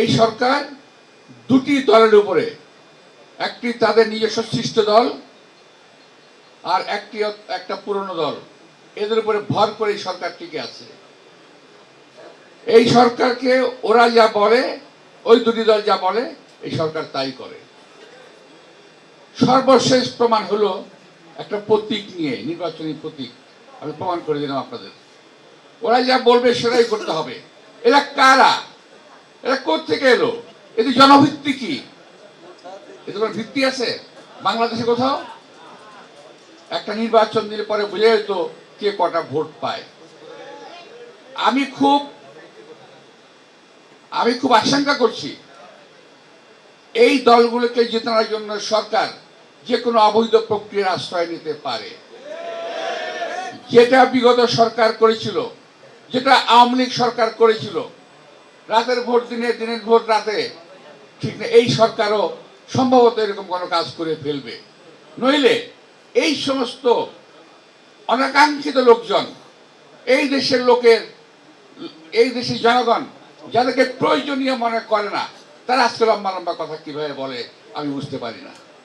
এই সরকার দুটি দলের উপরে, একটি তাদের নিজস্ব সৃষ্ট দল আর একটা পুরনো দল, এদের উপরে ভর করে সরকার টিকে আছে। এই সরকারকে ওরা যা বলে, ওই দুটি দল যা বলে, এই সরকার তাই করে। সর্বশেষ প্রমাণ হলো একটা প্রতীক নিয়ে, নির্বাচনী প্রতীক। আমি প্রমাণ করে দিলাম আপনাদের। ওরা যা বলবে সেটাই করতে হবে। এরা কারা? এরা কোত্থেকে এলো? এদের জনভিত্তি কি? এদের কোনো ভিত্তি আছে বাংলাদেশে কোথাও? একটা নির্বাচন দিলে পরে বুঝে যেত কে কটা ভোট পায়। আমি খুব আশঙ্কা করছি এই দলগুলোকে জেতানোর জন্য সরকার যে কোনো অবৈধ প্রক্রিয়ার আশ্রয় নিতে পারে। যেটা বিগত সরকার করেছিল, যেটা আওয়ামী লীগ সরকার করেছিল, রাতের ভোট দিনে, দিনের ভোট রাতে, ঠিক না? এই সরকারও সম্ভবত এরকম কোনো কাজ করে ফেলবে। নইলে এই সমস্ত অনাকাঙ্ক্ষিত লোকজন, এই দেশের লোকের, এই দেশের জনগণ যাদেরকে প্রয়োজনীয় মনে করে না, তারা আজকে লম্বা লম্বা কথা কিভাবে বলে আমি বুঝতে পারি না।